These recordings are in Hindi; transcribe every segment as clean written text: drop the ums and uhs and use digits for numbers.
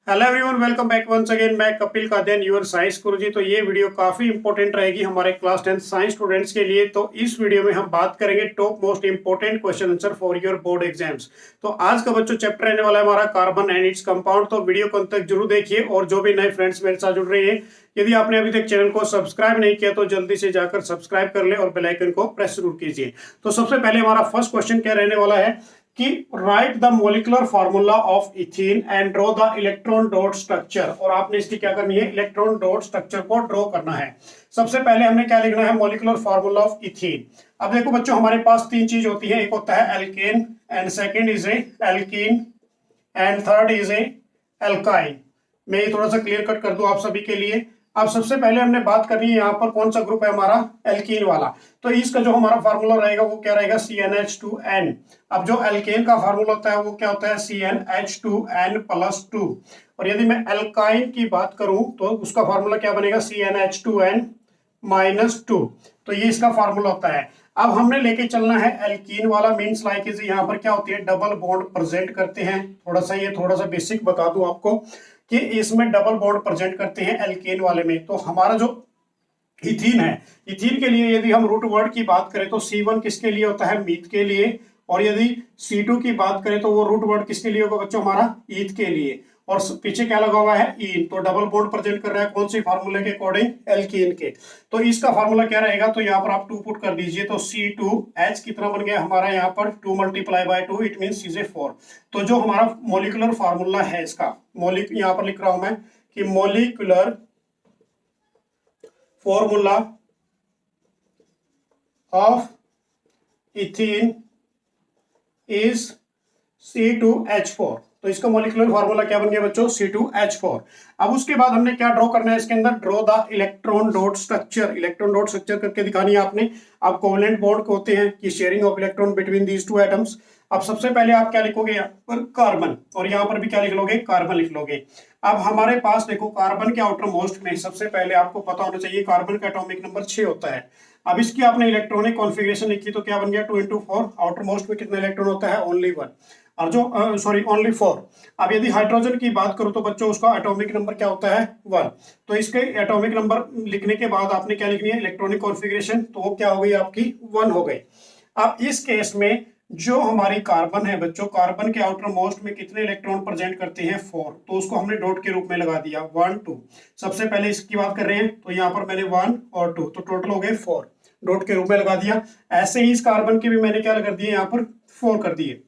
Hello everyone, welcome back once again. मैं कपिल कादयान, यूर साइंस गुरुजी। तो ये वीडियो काफी इंपॉर्टेंट रहेगी हमारे क्लास 10 साइंस स्टूडेंट्स के लिए। तो इस वीडियो में हम बात करेंगे top most important question answer for your board exams. तो आज का बच्चों चैप्टर रहने वाला है हमारा कार्बन एंड इट्स कंपाउंड। तो वीडियो को अंत तक जरूर देखिए। और जो भी नए फ्रेंड्स मेरे साथ जुड़ रहे हैं, यदि आपने अभी तक चैनल को सब्सक्राइब नहीं किया तो जल्दी से जाकर सब्सक्राइब कर ले और बेल आइकन को प्रेस जरूर कीजिए। तो सबसे पहले हमारा फर्स्ट क्वेश्चन क्या रहने वाला है कि write the molecular formula of ethene and draw the electron dot structure. और आपने इसकी क्या करनी है, इलेक्ट्रॉन डॉट स्ट्रक्चर को ड्रॉ करना है। सबसे पहले हमने क्या लिखना है, मोलिकुलर फार्मूला ऑफ इथीन। अब देखो बच्चों, हमारे पास तीन चीज होती है। एक होता है alkene and second is A alkene and third is a alkyne. मैं ये थोड़ा सा क्लियर कट कर दूं आप सभी के लिए। अब सबसे पहले हमने बात करनी है यहाँ पर कौन सा ग्रुप है हमारा, एल्कीन वाला। तो इसका जो हमारा फार्मूला रहेगा वो क्या रहेगा, CnH2n। अब जो एल्केन का फार्मूला होता है वो क्या होता है, CnH2n+2। और यदि मैं एल्काइन की बात करूं तो उसका फार्मूला क्या बनेगा, CnH2n-2। तो ये इसका फार्मूला होता है। अब हमने लेके चलना है एल्कीन वाला, मीन्स लाइक यहाँ पर क्या होती है, डबल बॉन्ड प्रेजेंट करते हैं। थोड़ा सा बेसिक बता दूं आपको कि इसमें डबल बॉन्ड प्रेजेंट करते हैं एल्केन वाले में। तो हमारा जो इथीन है, इथीन के लिए यदि हम रूट वर्ड की बात करें तो C1 किसके लिए होता है, मीथ के लिए। और यदि C2 की बात करें तो वो रूट वर्ड किसके लिए होगा बच्चों, हमारा ईथ के लिए। और पीछे क्या लगा हुआ है, ईन। तो डबल बॉन्ड प्रेजेंट कर रहा है कौन सी फार्मूले के अकॉर्डिंग, एल्कीन के। तो इसका फार्मूला क्या रहेगा, तो यहाँ पर आप 2 पुट कर दीजिए। तो C2H कितना बन गया हमारा, यहाँ पर 2 × 2 इट मीन इज 4। तो जो हमारा मोलिकुलर फार्मूला है इसका, यहाँ पर लिख रहा हूं मैं कि molecular formula of ethene is C2H4। तो इसका मॉलिक्यूलर फार्मूला क्या बन गया बच्चों, C2H4। अब उसके बाद हमने क्या ड्रॉ करना है इसके अंदर, draw the electron dot structure. Electron dot structure करके दिखानी है आपने। अब कोवेलेंट बॉन्ड होते हैं कि sharing of electron between these two atoms. अब सबसे पहले आप क्या लिखोगे, यहाँ पर कार्बन, और यहाँ पर भी क्या लिख लोगे, कार्बन लिख लोगे। अब हमारे पास देखो कार्बन के आउटर मोस्ट में सबसे पहले आपको पता होना चाहिए कार्बन का एटॉमिक नंबर 6 होता है। अब इसकी आपने इलेक्ट्रॉनिक कॉन्फ़िगरेशन लिखी तो क्या बन गया, 2 × 4। आउटर मोस्ट में कितना इलेक्ट्रॉन होता है, ओनली 1। और जो ओनली 4। अब यदि हाइड्रोजन की बात करो तो बच्चों उसका एटॉमिक नंबर क्या होता है, 1। तो इसके एटॉमिक नंबर लिखने के बाद आपने क्या लिखनी है, इलेक्ट्रॉनिक कॉन्फ़िगरेशन। तो वो क्या हो गई आपकी, 1 हो गई। अब इस केस में जो हमारी कार्बन है बच्चों, कार्बन के आउटर मोस्ट में कितने इलेक्ट्रॉन प्रेजेंट करते हैं, 4। तो उसको हमने डॉट के रूप में लगा दिया, 1 2। सबसे पहले इसकी बात कर रहे हैं तो यहाँ पर मैंने 1 और 2, तो टोटल हो गए 4, डॉट के रूप में लगा दिया। ऐसे ही इस कार्बन के भी मैंने क्या कर दिए, यहाँ पर 4 कर दिए।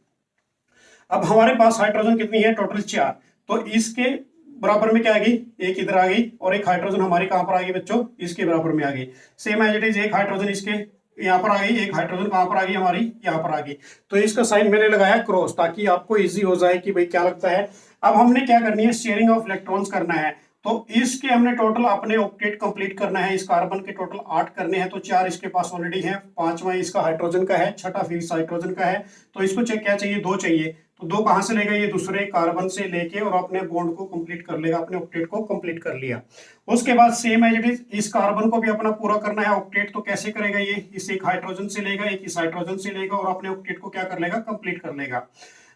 अब हमारे पास हाइड्रोजन कितनी है, टोटल 4। तो इसके बराबर में क्या आ गई, एक इधर आ गई, और एक हाइड्रोजन हमारी कहां पर आ गई बच्चों, इसके बराबर में आ गई। सेम एज इट इज, एक हाइड्रोजन इसके यहाँ पर आ गई, एक हाइड्रोजन कहां पर आ गई, हमारी यहाँ पर आ गई। तो इसका साइन मैंने लगाया क्रॉस, ताकि आपको इजी हो जाए कि भाई क्या लगता है। अब हमने क्या करनी है, शेयरिंग ऑफ इलेक्ट्रॉन्स करना है। तो इसके हमने टोटल अपने ऑक्टेट कंप्लीट करना है। इस कार्बन के टोटल 8 करने हैं, तो 4 इसके पास ऑलरेडी है, 5वां इसका हाइड्रोजन का है, छठा फिर हाइड्रोजन का है। तो इसको क्या चाहिए, 2 चाहिए। तो 2 कहां से लेगा, ये दूसरे कार्बन से लेके और अपने बॉन्ड को कंप्लीट कर लेगा, अपने ऑक्टेट को कंप्लीट कर लिया। उसके बाद सेम एज इट इज, इस कार्बन को भी अपना पूरा करना है ऑक्टेट। तो कैसे करेगा, ये इस एक हाइड्रोजन से लेगा, एक इस हाइड्रोजन से लेगा और अपने ऑक्टेट को क्या कर लेगा, कंप्लीट कर लेगा।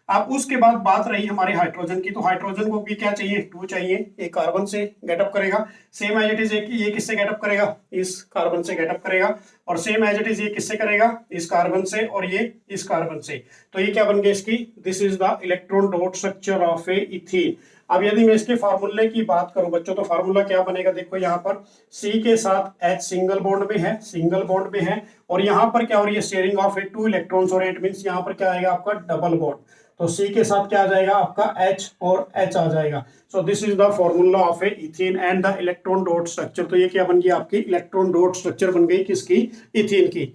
अब उसके बाद बात रही हमारे हाइड्रोजन की, तो हाइड्रोजन को भी क्या चाहिए, 2 चाहिए। एक कार्बन से गेटअप करेगा, सेम एज इट इज, ये किससे गेटअप करेगा, इस कार्बन से गेटअप करेगा। और सेम एज इट इज ये किससे करेगा, इस कार्बन से, और ये इस कार्बन से। तो ये क्या बन गया इसकी, this is the electron dot structure of A ethene. अब यदि मैं इसके फार्मूले की बात करूं बच्चों, तो फार्मूला क्या बनेगा, देखो यहाँ पर C के साथ H सिंगल बॉन्ड में है, सिंगल बॉन्ड में है। और यहाँ पर क्या हो रही है, शेयरिंग ऑफ ए 2 इलेक्ट्रॉन्स, और इट मींस यहाँ पर क्या आएगा आपका, डबल बॉन्ड। तो C के साथ क्या आ जाएगा आपका, H और H आ जाएगा। सो this is the formula of A ethene and the electron dot structure. तो ये क्या बन गई आपकी, इलेक्ट्रॉन डॉट स्ट्रक्चर बन गई किसकी, इथीन की।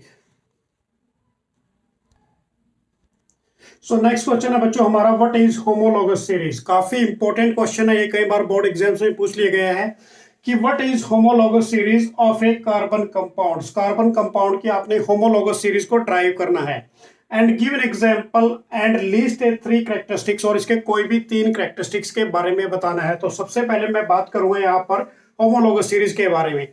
सो नेक्स्ट क्वेश्चन है बच्चों हमारा, व्हाट इज होमोलॉगस सीरीज। काफी इंपॉर्टेंट क्वेश्चन है ये, कई बार बोर्ड एग्जाम्स में पूछ लिया गया है कि what is homologous series of a carbon compound. Carbon compound की आपने होमोलॉगस सीरीज को ड्राइव करना है। And give an example and list A 3 characteristics, और इसके कोई भी 3 कैरेक्टरिस्टिक्स के बारे में बताना है। तो सबसे पहले मैं बात करूंगा यहाँ पर होमोलॉगस सीरीज के बारे में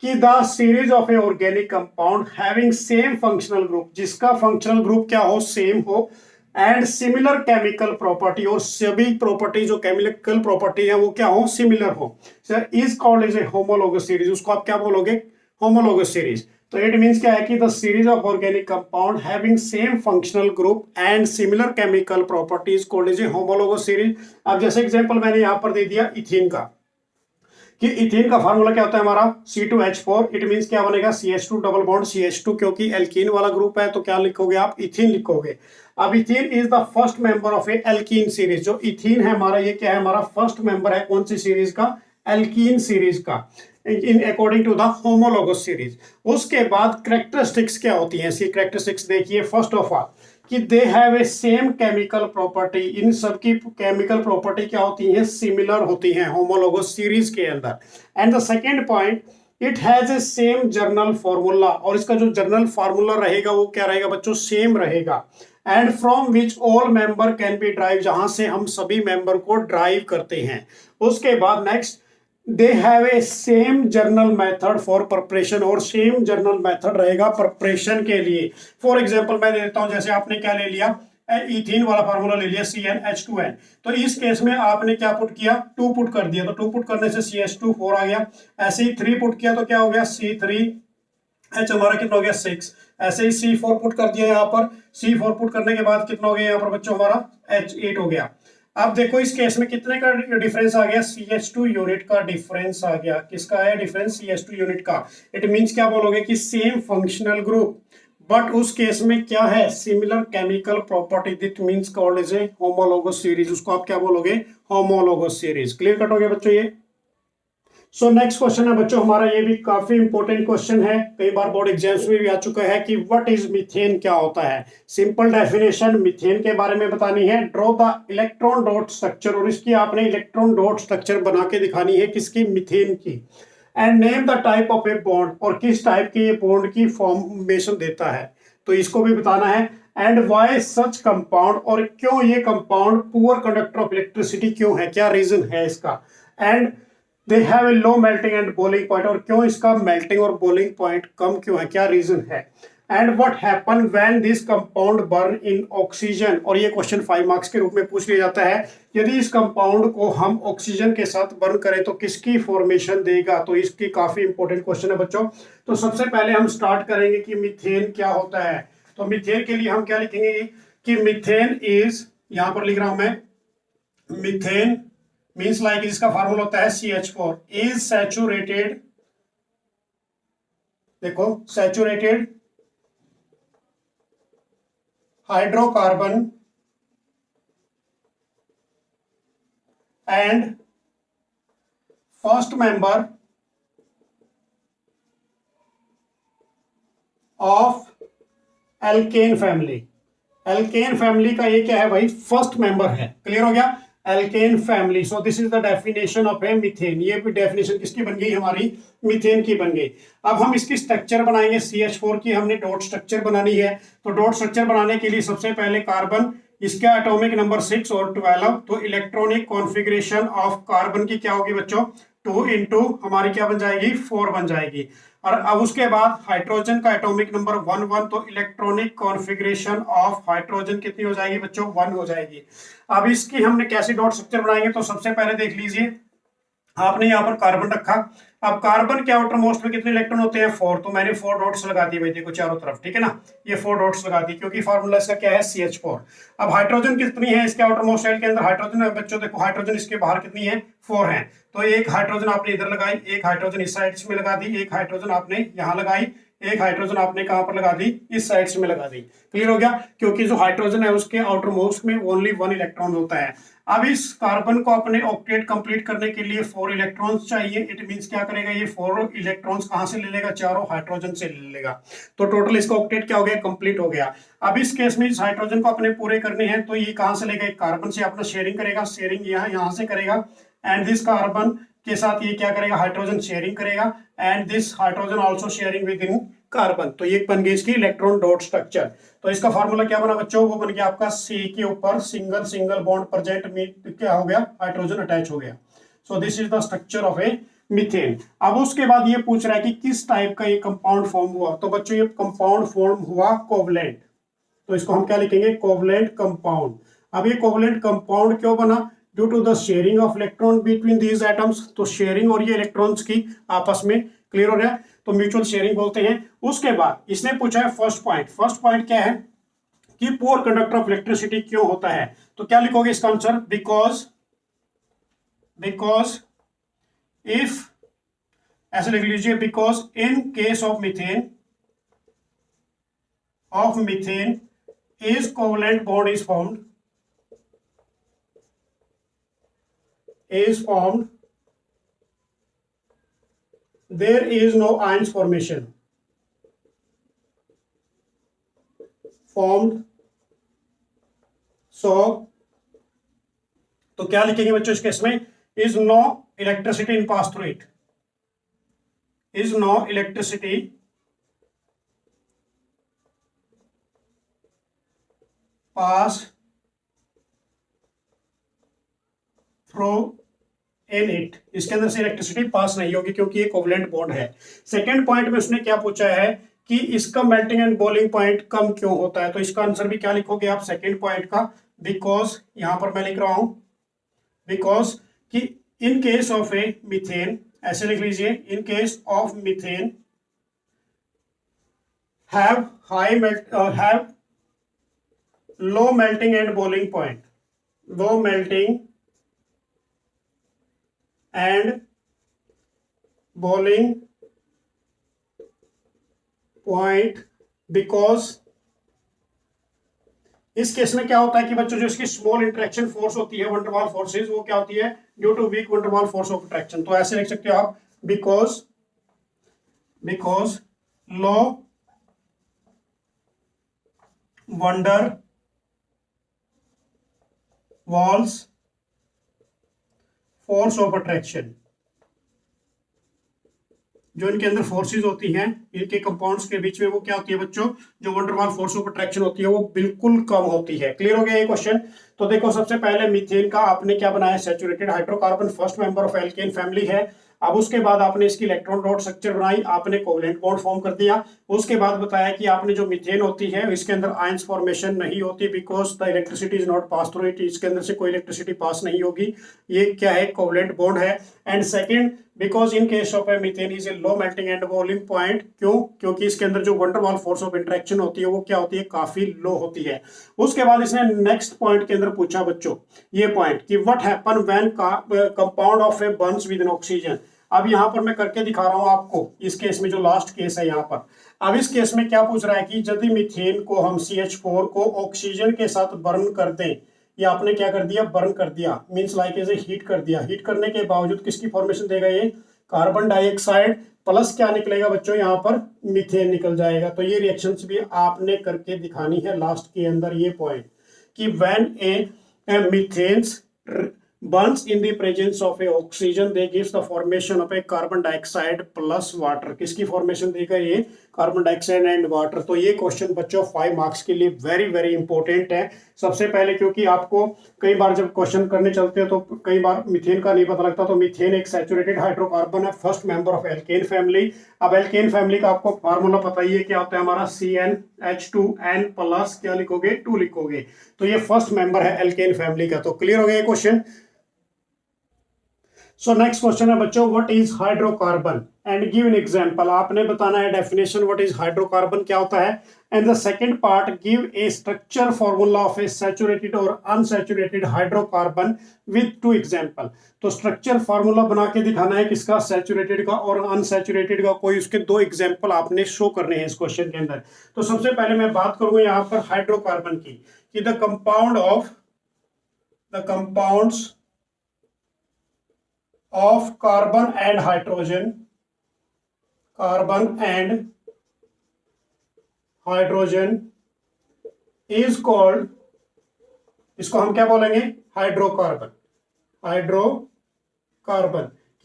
कि the series of A organic compound having same functional group, जिसका फंक्शनल ग्रुप क्या हो, सेम हो, एंड सिमिलर केमिकल प्रॉपर्टी, और सभी प्रॉपर्टी जो केमिकल प्रॉपर्टी है वो क्या हो, सिमिलर हो, sir is called as a homologous series. उसको आप क्या बोलोगे, होमोलोगस सीरीज। तो इट मींस क्या है कि the series of organic compound having same functional group and similar chemical properties called as a homologous series. अब जैसे एग्जांपल मैंने यहां पर दे दिया इथीन का, कि इथीन का फार्मूला क्या होता है हमारा C2H4। इट मींस क्या बनेगा CH2 डबल बॉन्ड CH2, क्योंकि एल्कीन वाला ग्रुप है तो क्या लिखोगे आप, इथीन लिखोगे। अब ethene is the first member of A alkene series. जो इथीन है हमारा, ये क्या है, हमारा फर्स्ट मेंबर है कौन सी सीरीज का, एल्कीन सीरीज का, in according to the homologous series. उसके बाद कैरेक्टरिस्टिक्स क्या होती हैं, इसकी कैरेक्टरिस्टिक्स देखिए। फर्स्ट ऑफ ऑल कि they have a same chemical property, इन सब की केमिकल प्रॉपर्टी क्या होती है, सिमिलर होती हैं होमोलोगस सीरीज के अंदर। And the second point, it has a same journal formula, और इसका जो जर्नल फॉर्मूला रहेगा वो क्या रहेगा बच्चों, सेम रहेगा। And from which all member can be drive, जहां से हम सभी मेंबर को ड्राइव करते हैं। उसके बाद next, they have a same journal method for preparation, और सेम जर्नल मेथड रहेगा प्रिपरेशन के लिए। फॉर एग्जांपल मैं देता हूं, जैसे आपने क्या ले लिया, इथीन वाला फार्मूला ले लिया CnH2n, तो इस केस में आपने क्या पुट किया, 2 पुट कर दिया, तो 2 पुट करने से CH2 4 आ गया। ऐसे ही 3 पुट किया तो क्या हो गया, C3H हमारा कितना हो गया 6। ऐसे ही C4 पुट कर दिया यहाँ पर, C4 पुट करने के बाद कितना हो गया यहाँ पर बच्चों, हमारा H8 हो गया। अब देखो इस केस में कितने का डिफरेंस आ गया, CH2 यूनिट का डिफरेंस आ गया। किसका है डिफरेंस, CH2 यूनिट का। इट मींस क्या बोलोगे कि सेम फंक्शनल ग्रुप, बट उस केस में क्या है, similar chemical property, that means called as a homologous series. उसको आप क्या बोलोगे, होमोलोगस सीरीज। क्लियर कट हो गया बच्चों ये। सो नेक्स्ट क्वेश्चन है बच्चों हमारा, ये भी काफी इंपॉर्टेंट क्वेश्चन है, कई बार बोर्ड एग्जाम्स में भी आ चुका है कि व्हाट इज मीथेन, क्या होता है। सिंपल डेफिनेशन मीथेन के बारे में बतानी है। Draw the electron dot structure, और इसकी आपने इलेक्ट्रॉन डॉट स्ट्रक्चर बना के दिखानी है, किसकी, मीथेन की। And name the type of a bond, और किस टाइप के ये बॉन्ड की फॉर्मेशन देता है, तो इसको भी बताना है। एंड वाई सच कंपाउंड, और क्यों ये compound poor conductor of electricity क्यों है, क्या रीजन है इसका। And they have a low melting and boiling point, और क्यों इसका मेल्टिंग और बॉइलिंग पॉइंट कम क्यों है, क्या रीजन है। And what happen when this compound burn in oxygen, और ये क्वेश्चन 5 मार्क्स के रूप में पूछ लिया जाता है। यदि इस कंपाउंड को हम ऑक्सीजन के साथ बर्न करें तो किसकी फॉर्मेशन देगा, तो इसकी काफी इंपॉर्टेंट क्वेश्चन है बच्चों। तो सबसे पहले हम स्टार्ट करेंगे कि मीथेन क्या होता है। तो मीथेन के लिए हम क्या लिखेंगे कि मीथेन इज, यहां पर लिख रहा हूं मैं, मीथेन मीन्स लाइक इसका फार्मूला होता है CH4 इज सैचुरेटेड, देखो saturated hydrocarbon and first member of alkane family. Alkane family का ये क्या है भाई, फर्स्ट मेंबर है। क्लियर हो गया, alkane family. So this is the definition of a methane. ये भी डेफिनेशन किसकी बन गई, हमारी मीथेन की बन गई। अब हम इसकी स्ट्रक्चर बनाएंगे, CH4 की हमने डॉट स्ट्रक्चर बनानी है। तो डॉट स्ट्रक्चर बनाने के लिए सबसे पहले कार्बन, इसका एटॉमिक नंबर 6 और 12, तो इलेक्ट्रॉनिक कॉन्फ़िगरेशन ऑफ कार्बन की क्या होगी बच्चों, 2 इंटू हमारी क्या बन जाएगी, 4 बन जाएगी। और अब उसके बाद हाइड्रोजन का एटॉमिक नंबर 1 1, तो इलेक्ट्रॉनिक कॉन्फ़िगरेशन ऑफ हाइड्रोजन कितनी हो जाएगी बच्चों, 1 हो जाएगी। अब इसकी हमने कैसे डॉट स्ट्रक्चर बनाएंगे, तो सबसे पहले देख लीजिए, आपने यहाँ पर कार्बन रखा। अब कार्बन के आउटर मोस्ट में कितने इलेक्ट्रॉन होते हैं, 4, तो मैंने 4 डॉट्स लगा दी भाई, देखो चारों तरफ, ठीक है ना, ये 4 डॉट्स लगा दी, क्योंकि फार्मूला इसका क्या है, CH4। अब हाइड्रोजन कितनी है इसके आउटर मोस्ट शेल के अंदर, हाइड्रोजन है बच्चों, देखो हाइड्रोजन इसके बाहर कितनी है, 4 है। तो एक हाइड्रोजन आपने इधर लगाई, एक हाइड्रोजन इस साइड में लगा दी, एक हाइड्रोजन आपने यहाँ लगाई, एक हाइड्रोजन आपने कहां पर लगा दी, इस साइड में लगा दी। क्लियर हो गया, क्योंकि जो हाइड्रोजन है उसके आउटर मोस्ट में ओनली 1 इलेक्ट्रॉन होता है। अब इस कार्बन को अपने ऑक्टेट कंप्लीट करने के लिए 4 इलेक्ट्रॉन्स चाहिए। इट मींस क्या करेगा, ये 4 इलेक्ट्रॉन्स कहां से ले लेगा, चारों हाइड्रोजन से ले लेगा। तो टोटल इसका ऑक्टेट क्या हो गया, कंप्लीट हो गया। अब इस केस में इस हाइड्रोजन को अपने पूरे करने हैं, तो ये कहां से लेगा, कार्बन से अपना शेयरिंग करेगा, शेयरिंग यहाँ से करेगा। एंड दिस कार्बन के साथ ये क्या करेगा, हाइड्रोजन शेयरिंग करेगा, and this hydrogen also sharing with in carbon. तो ये बन गई इसकी इलेक्ट्रॉन डॉट स्ट्रक्चर। तो इसका फार्मूला क्या बना बच्चों, वो बन गया आपका C के ऊपर सिंगल सिंगल बॉन्ड प्रेजेंट में क्या हो गया, हाइड्रोजन अटैच हो गया। सो this is the structure of a methane. अब उसके बाद ये पूछ रहा है कि किस टाइप का ये कंपाउंड फॉर्म हुआ, तो बच्चों ये कंपाउंड फॉर्म हुआ कोवलेंट। तो इसको हम क्या लिखेंगे, कोवलेंट कंपाउंड। अब ये कोवलेंट कंपाउंड क्यों बना, due to the sharing of electron between these atoms. तो शेयरिंग और ये इलेक्ट्रॉन्स की आपस में, क्लियर हो रहा है, तो म्यूचुअल शेयरिंग बोलते हैं। उसके बाद इसने पूछा है फर्स्ट पॉइंट। फर्स्ट पॉइंट क्या है कि पुअर कंडक्टर ऑफ इलेक्ट्रिसिटी क्यों होता है, तो क्या लिखोगे इसका आंसर, बिकॉज इफ, ऐसे लिख लीजिए, because in case of methane is covalent bond is formed, there is no ions formation formed, so तो क्या लिखेंगे बच्चों इस केस में, is no electricity in pass through it, is no electricity pass through in it, इसके अंदर से इलेक्ट्रिसिटी पास नहीं होगी क्योंकि ये कोवलेंट बॉन्ड है। सेकंड पॉइंट में उसने क्या पूछा है कि इसका मेल्टिंग एंड बॉइलिंग पॉइंट कम क्यों होता है, तो इसका आंसर भी क्या लिखोगे आप सेकंड पॉइंट का, बिकॉज, यहां पर मैं लिख रहा हूं बिकॉज कि in case of a methane, ऐसे लिख लीजिए, in case of methane have low melting and boiling point, low melting and boiling point, because इस केस में क्या होता है कि बच्चों जो इसकी स्मॉल इंटरेक्शन फोर्स होती है, वंडरवाल फोर्सेस, वो क्या होती है, due to weak van der Waal force of attraction. तो ऐसे लिख सकते हो आप, because low van der Waals force of attraction, जो इनके अंदर फोर्सेस होती हैं इनके कंपाउंड्स के बीच में, वो क्या होती है बच्चों, जो वंडरवाल फोर्स ऑफ अट्रैक्शन होती है वो बिल्कुल कम होती है। क्लियर हो गया ये क्वेश्चन। तो देखो सबसे पहले मीथेन का आपने क्या बनाया, saturated hydrocarbon, first member of alkane family है। अब उसके बाद आपने इसकी इलेक्ट्रॉन डॉट स्ट्रक्चर बनाई, आपने कोवलेंट बॉन्ड फॉर्म कर दिया। उसके बाद बताया कि आपने जो मीथेन होती है इसके अंदर आयंस फॉर्मेशन नहीं होती, because the electricity is not pass through it, इसके अंदर से कोई इलेक्ट्रिसिटी पास नहीं होगी, ये क्या है, कोवलेंट बॉन्ड है। And second, because in case of a methane is a low melting and boiling point, क्यों, क्योंकि इसके अंदर जो वंडरवाल फोर्स ऑफ इंटरेक्शन होती है वो क्या होती है, काफी लो होती है। उसके बाद इसने नेक्स्ट पॉइंट के अंदर पूछा बच्चों ये पॉइंट कि what happen when compound of A Burns with N oxygen. अब यहां पर मैं करके दिखा रहा हूं आपको इस केस में, जो लास्ट केस है यहां पर। अब इस केस में क्या पूछ रहा है कि यदि मीथेन को हम CH4 को ऑक्सीजन के साथ बर्न कर दें, ये आपने क्या कर दिया, बर्न कर दिया, means like as a heat कर दिया। हीट करने के बावजूद किसकी फॉर्मेशन देगा ये, कार्बन डाइऑक्साइड प्लस क्या निकलेगा बच्चों, यहाँ पर मीथेन निकल जाएगा। तो ये रिएक्शंस भी आपने करके दिखानी है लास्ट के अंदर, ये पॉइंट कि when a methanes burns in the presence of a oxygen they gives the formation of a carbon dioxide plus water। किसकी फॉर्मेशन देगा ये, कार्बन डाइऑक्साइड एंड वाटर। तो ये क्वेश्चन बच्चों 5 मार्क्स के लिए वेरी वेरी इंपॉर्टेंट है। सबसे पहले क्योंकि आपको कई बार जब क्वेश्चन करने चलते हैं तो कई बार मीथेन का नहीं पता लगता, तो मीथेन एक सैचुरेटेड हाइड्रोकार्बन है, first member of alkane family. अब एल्केन फैमिली का आपको फार्मूला पता ही है क्या होता है हमारा, CnH2n प्लस क्या लिखोगे, 2 लिखोगे। तो ये फर्स्ट मेंबर है एल्केन फैमिली का। तो क्लियर हो गया ये क्वेश्चन। सो नेक्स्ट क्वेश्चन है बच्चों, what is hydrocarbon and give an example. आपने बताना है डेफिनेशन, व्हाट इज हाइड्रोकार्बन क्या होता है। And the second part, give a structure formula of A saturated और अनसैचुरेटेड हाइड्रोकार्बन विद 2 एग्जांपल। तो स्ट्रक्चर फॉर्मूला बना के दिखाना है किसका, सैचुरेटेड का और अनसैचुरेटेड का, कोई उसके 2 एग्जांपल आपने शो करने हैं इस क्वेश्चन के अंदर। तो सबसे पहले मैं बात करूंगा यहाँ पर हाइड्रोकार्बन की, कि the compounds of carbon and hydrogen is called, इसको हम क्या बोलेंगे, हाइड्रोकार्बन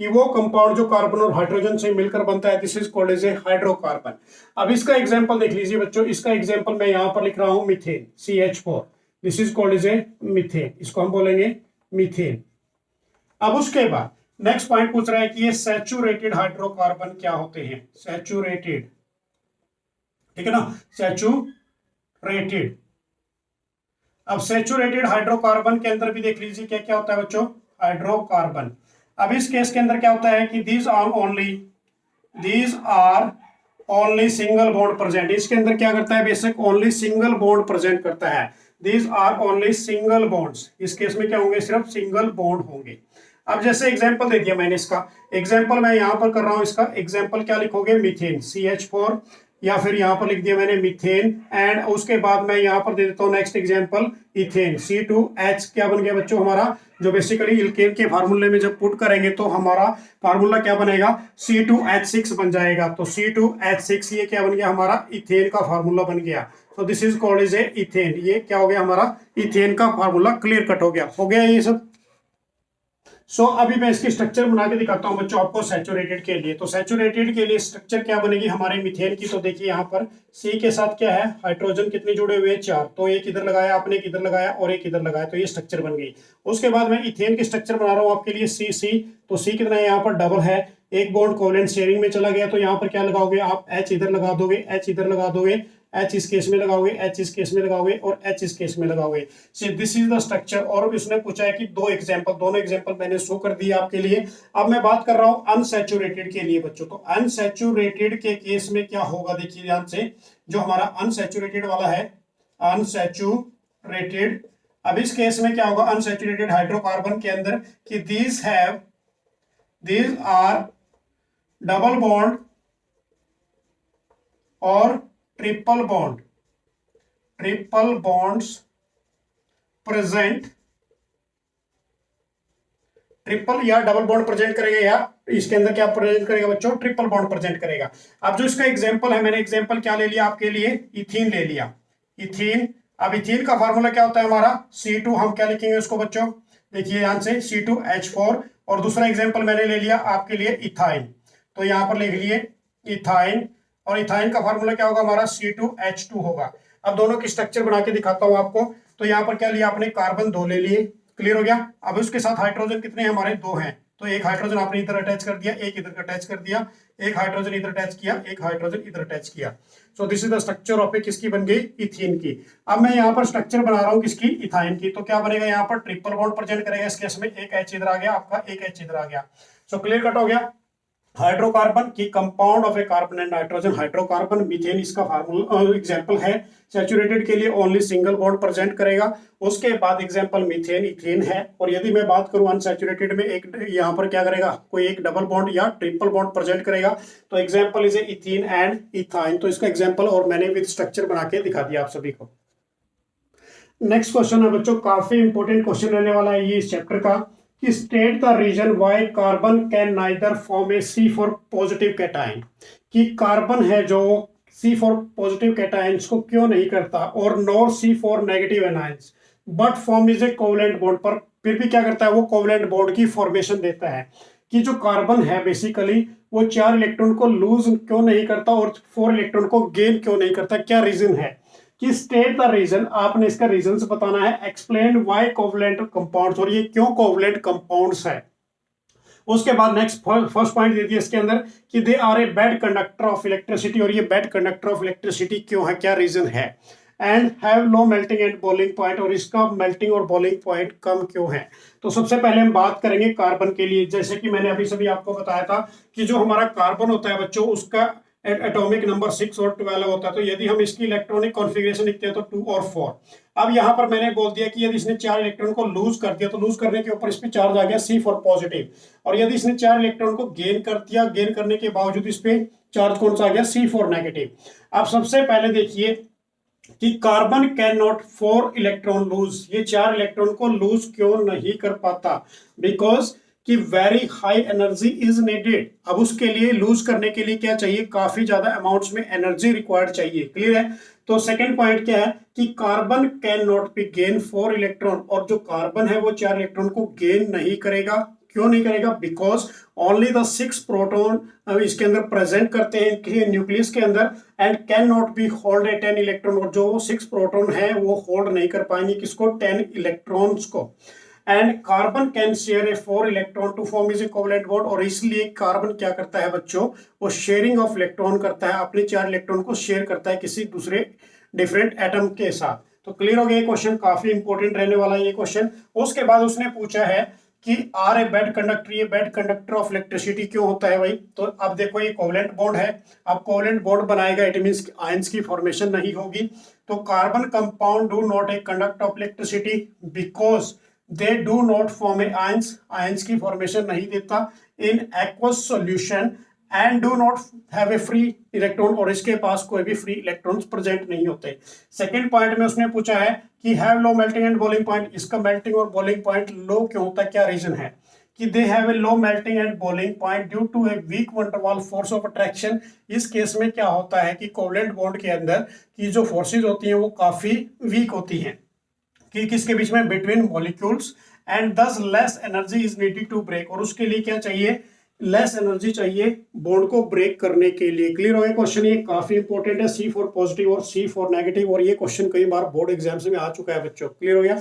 कि वो कंपाउंड जो कार्बन और हाइड्रोजन से मिलकर बनता है, this is called as a hydrocarbon. अब इसका एग्जांपल देख लीजिए बच्चों, इसका एग्जांपल मैं यहां पर लिख रहा हूं methane, CH4, this is called as a methane, इसको हम बोलेंगे मीथेन। अब उसके बाद नेक्स्ट पॉइंट पूछ रहा है कि ये सैचुरेटेड हाइड्रोकार्बन क्या होते हैं, सैचुरेटेड, ठीक है ना, सैचुरेटेड। अब सैचुरेटेड हाइड्रोकार्बन के अंदर भी देख लीजिए क्या क्या होता है बच्चों, हाइड्रोकार्बन। अब इस केस के अंदर क्या होता है कि these are only single bond present. इसके अंदर क्या करता है, basic only single bond present करता है। These are only single bonds, इस केस में क्या होंगे, सिर्फ सिंगल बॉन्ड होंगे। अब जैसे एग्जांपल दे दिया मैंने, इसका एग्जांपल मैं यहां पर कर रहा हूं, इसका एग्जांपल क्या लिखोगे, मीथेन CH4, या फिर यहां पर लिख दिया मैंने मीथेन, एंड उसके बाद मैं यहां पर दे देता हूं नेक्स्ट एग्जांपल इथेन C2H। क्या बन गया बच्चों हमारा, जो बेसिकली इल्केन के फार्मूले में जब पुट करेंगे तो हमारा फार्मूला क्या बनेगा, C2H6 बन जाएगा। तो C2H6 ये क्या बन गया हमारा, इथेन का फार्मूला बन गया। तो this is called is a ethane. ये क्या हो गया हमारा, इथेन का फार्मूला क्लियर कट हो गया ये सब। अभी मैं इसकी स्ट्रक्चर बना के दिखाता हूं बच्चों आपको सैचुरेटेड के लिए। तो सैचुरेटेड के लिए स्ट्रक्चर क्या बनेगी हमारे मीथेन की, तो देखिए यहाँ पर C के साथ क्या है, हाइड्रोजन कितने जुड़े हुए हैं, 4। तो एक इधर लगाया आपने, एक इधर लगाया और एक इधर लगाया, तो ये स्ट्रक्चर बन गई। उसके बाद मैं इथेन की स्ट्रक्चर बना रहा हूँ आपके लिए C। तो C कितना है यहाँ पर, डबल है, एक बॉन्ड कोवेलेंट शेयरिंग में चला गया, तो यहाँ पर क्या लगाओगे आप, H इधर लगा दोगे, H इधर लगा दोगे, H इस केस में लगाओगे, H इस केस में लगाओगे और H इस केस में लगाओगे। सो दिस इज द स्ट्रक्चर। और इसने पूछा है कि दोनों एग्जांपल मैंने शो कर दिया आपके लिए। अब मैं बात कर रहा हूं अनसैचुरेटेड के लिए बच्चों। तो अनसैचुरेटेड के केस में क्या होगा, देखिए ध्यान से, जो हमारा अनसैचुरेटेड वाला है, अनसैचुरेटेड। अब इस केस में क्या होगा अनसैचुरेटेड हाइड्रोकार्बन के अंदर, कि दीज आर डबल बॉन्ड और ट्रिपल बॉन्ड्स प्रेजेंट, ट्रिपल या डबल बॉन्ड प्रेजेंट करेगा, या इसके अंदर क्या प्रेजेंट करेगा बच्चों, ट्रिपल बॉन्ड प्रेजेंट करेगा। अब जो इसका एग्जांपल है, मैंने एग्जांपल क्या ले लिया आपके लिए, इथीन ले लिया, इथीन। अब इथीन का फार्मूला क्या होता है हमारा, C2, हम क्या लिखेंगे उसको बच्चों, देखिए यहां से C2H4। और दूसरा एग्जांपल मैंने ले लिया आपके लिए इथाइन, तो यहां पर लिख लिए इथाइन, और इथाइन का फार्मूला क्या होगा हमारा, C2H2 होगा। अब दोनों की स्ट्रक्चर बना के दिखाता हूं आपको। तो यहाँ पर क्या लिया आपने, कार्बन 2 ले लिए, क्लियर हो गया। अब उसके साथ हाइड्रोजन कितने हैं हमारे, 2 हैं। तो एक हाइड्रोजन आपने इधर अटैच कर दिया, एक इधर अटैच कर दिया, एक हाइड्रोजन इधर अटैच किया, एक हाइड्रोजन इधर अटैच किया। So this is the structure of a, किसकी बन गई, इथीन की। अब मैं यहाँ पर स्ट्रक्चर बना रहा हूँ किसकी, इथाइन की। तो क्या बनेगा यहाँ पर, ट्रिपल बॉन्ड प्रेजेंट करेगा इस केस में, एक H इधर आ गया आपका, एक H इधर आ गया। सो क्लियर कट हो गया। हाइड्रोकार्बन की compound of a carbon and nitrogen, hydrocarbon methane इसका फार्मूला एग्जांपल है। सैचुरेटेड के लिए ओनली सिंगल बॉन्ड प्रेजेंट करेगा। उसके बाद एग्जांपल मीथेन, इथेन है। और यदि मैं बात करूं अनसैचुरेटेड में, एक यहाँ पर क्या करेगा, कोई एक डबल बॉन्ड या ट्रिपल बॉन्ड प्रेजेंट करेगा। तो example is ethene and ethyne. तो इसका एग्जांपल और मैंने विद स्ट्रक्चर बना के दिखा दिया आप सभी को। नेक्स्ट क्वेश्चन है बच्चों, काफी इंपोर्टेंट क्वेश्चन रहने वाला है ये इस चैप्टर का, कि state the reason why carbon can neither form a C4 positive cation. कि कार्बन है जो C4 पॉजिटिव कैटायंस को क्यों नहीं करता, और nor C4 negative anions, but form is a covalent bond, पर फिर भी क्या करता है वो कोवेलेंट बॉन्ड की फॉर्मेशन देता है। कि जो कार्बन है बेसिकली वो 4 इलेक्ट्रॉन को लूज क्यों नहीं करता और 4 इलेक्ट्रॉन को गेन क्यों नहीं करता, क्या रीजन है। कि स्टेट द रीजन, आपने इसका रीजन बताना है। एक्सप्लेन व्हाई कोवेलेंट कंपाउंड्स, और ये क्यों कोवेलेंट कंपाउंड्स है। उसके बाद नेक्स्ट फर्स्ट पॉइंट दे दिया इसके अंदर, कि they are a bad conductor of electricity, और ये बैड कंडक्टर ऑफ इलेक्ट्रिसिटी क्यों है, क्या रीजन है। And have low melting and boiling point, और इसका मेल्टिंग और बॉइलिंग पॉइंट कम क्यों है। तो सबसे पहले हम बात करेंगे कार्बन के लिए। जैसे कि मैंने अभी सभी आपको बताया था कि जो हमारा कार्बन होता है बच्चों, उसका एटॉमिक नंबर 6 और 12 होता है। तो यदि हम इसकी इलेक्ट्रॉनिक कॉन्फ़िगरेशन लिखते हैं तो 2 और 4। अब यहाँ पर मैंने बोल दिया कि यदि इसने 4 इलेक्ट्रॉन को लूज कर दिया, तो लूज करने के ऊपर इस पे चार्ज आ गया C4 पॉजिटिव, और यदि इसने 4 इलेक्ट्रॉन को गेन कर दिया, गेन करने के बावजूद इस पे चार्ज कौन सा आ गया, C4 नेगेटिव। अब सबसे पहले देखिए कि carbon can not 4 electron lose, ये 4 इलेक्ट्रॉन को लूज क्यों नहीं कर पाता, बिकॉज कि very high energy is needed. अब उसके लिए लूज करने के लिए क्या चाहिए, काफी ज्यादा अमाउंट्स में एनर्जी रिक्वायर्ड चाहिए, क्लियर है। तो सेकंड पॉइंट क्या है कि carbon can not be gain 4 electron, और जो कार्बन है वो 4 इलेक्ट्रॉन को गेन नहीं करेगा, क्यों नहीं करेगा, बिकॉज ओनली द 6 प्रोटॉन इसके अंदर प्रेजेंट करते हैं न्यूक्लियस के अंदर, and can not be hold a 10 electron, और जो 6 प्रोटॉन है वो होल्ड नहीं कर पाएंगे किसको, 10 इलेक्ट्रॉन्स को। And carbon can share a 4 electron to form is a covalent bond, और इसलिए कार्बन क्या करता है बच्चों, वो शेयरिंग ऑफ इलेक्ट्रॉन करता है, अपने 4 इलेक्ट्रॉन को शेयर करता है किसी दूसरे डिफरेंट एटम के साथ। तो क्लियर हो गया, ये क्वेश्चन काफी इंपॉर्टेंट रहने वाला है ये क्वेश्चन। उसके बाद उसने पूछा है कि आर ए बेड कंडक्टर, ये बेड कंडक्टर ऑफ इलेक्ट्रिसिटी क्यों होता है भाई। तो अब देखो ये कोवेलेंट बॉन्ड है, अब कोवेलेंट बॉन्ड बनाएगा इट मींस आयंस की फॉर्मेशन नहीं होगी। तो carbon compound do not a conduct of electricity because they do not form A ions, ions की फॉर्मेशन नहीं देता in aqueous solution and do not have A free electron, और इसके पास कोई भी फ्री इलेक्ट्रॉन्स प्रेजेंट नहीं होते। सेकंड पॉइंट में उसने पूछा है कि have low melting and boiling point, इसका मेल्टिंग और बॉइलिंग पॉइंट लो क्यों होता है, क्या रीजन है कि they have a low melting and boiling point due to a weak van der Waal force of attraction. इस केस में क्या होता है कि कोवेलेंट बॉन्ड के अंदर की जो फोर्सेज होती हैं वो काफी वीक होती हैं कि किसके बीच में, between molecules, and thus less energy is needed to break, और उसके लिए क्या चाहिए, लेस एनर्जी चाहिए बॉन्ड को ब्रेक करने के लिए। क्लियर हो गया क्वेश्चन, ये काफी इंपॉर्टेंट है, सी फॉर पॉजिटिव और सी फॉर नेगेटिव, और ये क्वेश्चन कई बार बोर्ड एग्जाम्स में आ चुका है बच्चों। क्लियर हो गया।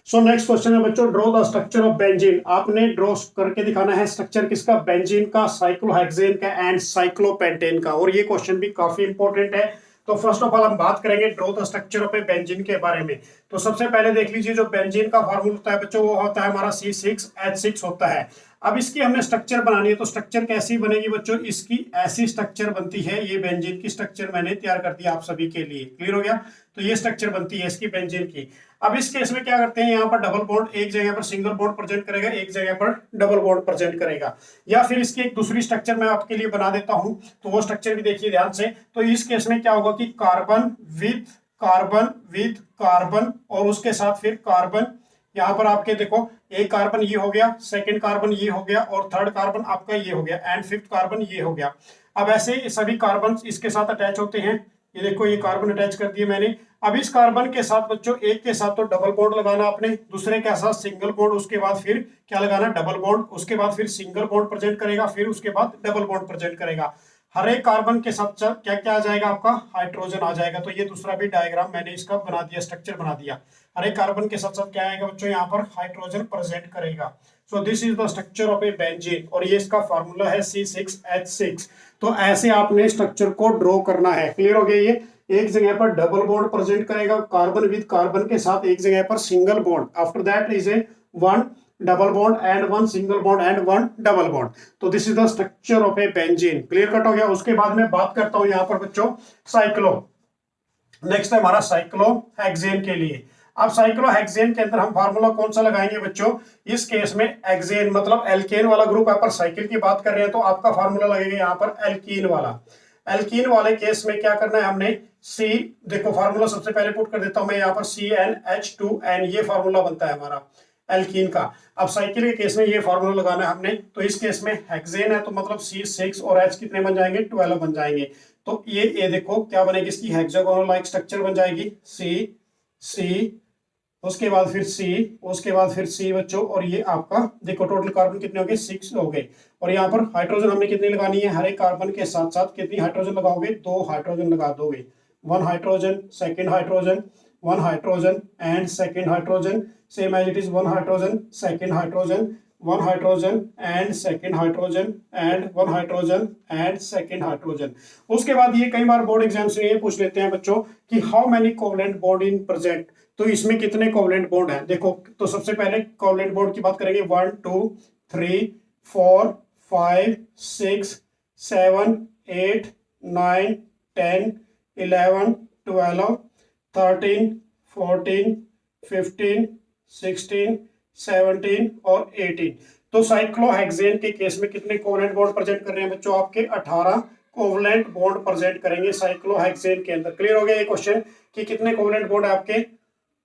सो नेक्स्ट क्वेश्चन है बच्चों, draw the structure of benzene. आपने ड्रॉ करके दिखाना है स्ट्रक्चर किसका, बेंजीन का, साइक्लोहेक्सेन का एंड साइक्लोपेंटेन का, और ये क्वेश्चन भी काफी इंपॉर्टेंट है। तो फर्स्ट ऑफ ऑल हम बात करेंगे draw the structure of a benzene के बारे में। तो सबसे पहले देख लीजिए जो बेंजीन का फार्मूला होता है बच्चों, वो होता है हमारा C6H6 होता है। अब इसकी हमने स्ट्रक्चर बनानी है, तो स्ट्रक्चर कैसी बनेगी बच्चों, इसकी ऐसी स्ट्रक्चर बनती है, ये बेंजीन की स्ट्रक्चर मैंने तैयार कर दिया आप सभी के लिए। क्लियर हो गया, तो ये स्ट्रक्चर बनती है इसकी बेंजीन की। अब इस केस में क्या करते हैं, यहाँ पर डबल बॉन्ड एक जगह पर सिंगल बॉन्ड प्रेजेंट करेगा, एक जगह पर डबल बॉन्ड प्रेजेंट करेगा, या फिर इसकी एक दूसरी स्ट्रक्चर मैं आपके लिए बना देता हूं, तो वो स्ट्रक्चर भी देखिए ध्यान से। तो इस केस में क्या होगा कि carbon with carbon with carbon, और उसके साथ फिर कार्बन, यहाँ पर आपके देखो एक कार्बन ये हो गया, सेकंड कार्बन ये हो गया, और थर्ड कार्बन आपका ये हो गया, एंड फिफ्थ कार्बन ये हो गया। अब ऐसे सभी कार्बन इसके साथ अटैच होते हैं, ये देखो ये कार्बन अटैच कर दिए मैंने। अब इस कार्बन के साथ बच्चों एक के साथ तो डबल बॉन्ड लगाना आपने, दूसरे के साथ सिंगल बॉन्ड, उसके बाद फिर क्या लगाना, डबल बॉन्ड, उसके बाद फिर सिंगल बॉन्ड प्रेजेंट करेगा, फिर उसके बाद डबल बॉन्ड प्रेजेंट करेगा। हर एक कार्बन के साथ क्या क्या आ जाएगा आपका, हाइड्रोजन आ जाएगा। तो ये दूसरा भी डायग्राम मैंने इसका बना दिया, स्ट्रक्चर बना दिया। हर एक कार्बन के साथ साथ क्या आएगा बच्चों, यहाँ पर हाइड्रोजन प्रेजेंट करेगा। सो this is the structure of a benzene, और ये इसका फार्मूला है C6H6। तो ऐसे आपने स्ट्रक्चर को ड्रॉ करना है। क्लियर हो गया, ये एक जगह पर डबल बॉन्ड प्रेजेंट करेगा कार्बन विद कार्बन के साथ, एक जगह पर single bond, after that is a one double bond and one single bond and one double bond. तो this is the structure of a benzene. Clear cut हो गया। उसके बाद में बात करता हूं यहाँ पर बच्चों साइक्लो, नेक्स्ट है हमारा साइक्लोहेक्सेन के लिए। अब साइक्लोहेक्सेन के अंदर हम फार्मूला कौन सा लगाएंगे बच्चों, इस केस में एक्सेन मतलब एल्केन वाला ग्रुप, आप पर साइकिल की बात कर रहे हैं तो आपका फार्मूला लगेगा यहाँ पर एल्कीन वाला। एल्कीन वाले केस में क्या करना है हमने, सी देखो फार्मूला सबसे पहले पुट कर देता हूं मैं यहाँ पर CnH2n, ये फार्मूला बनता है हमारा एल्कीन का। अब साइकिल के केस में ये फार्मूला लगाना है हमने, तो इस केस में हेक्सेन है तो मतलब C6 और H कितने बन जाएंगे, 12 बन जाएंगे। तो ये देखो क्या बनेगी, इसकी हेक्सागोनल लाइक स्ट्रक्चर बन जाएगी, C उसके बाद फिर C, उसके बाद फिर C बच्चों, और ये आपका देखो टोटल कार्बन कितने हो गए, 6 हो गए। और यहाँ पर हाइड्रोजन हमने कितनी लगानी है, हर एक कार्बन के साथ साथ कितनी हाइड्रोजन लगाओगे, 2 हाइड्रोजन लगा दोगे, 1 hydrogen, second hydrogen, 1 hydrogen and second hydrogen, same as it is 1 hydrogen, second hydrogen, 1 hydrogen and second hydrogen and 1 hydrogen and second hydrogen. उसके बाद ये कई बार बोर्ड एग्जाम्स में ये पूछ लेते हैं बच्चों कि how many covalent bond in present, तो इसमें कितने कोवेलेंट बॉन्ड हैं। देखो तो सबसे पहले कोवेलेंट बॉन्ड की बात करेंगे, 1 2 3 4 5 6 7 8 9 10 11 12 13 14 15 16 17 और 18। तो साइक्लोहेक्सेन के केस में कितने कोवेलेंट बॉन्ड प्रेजेंट कर रहे हैं बच्चों, आपके 18 कोवेलेंट बॉन्ड प्रेजेंट करेंगे साइक्लोहेक्सेन के अंदर। क्लियर हो गया ये क्वेश्चन कि कितने कोवेलेंट बॉन्ड है आपके,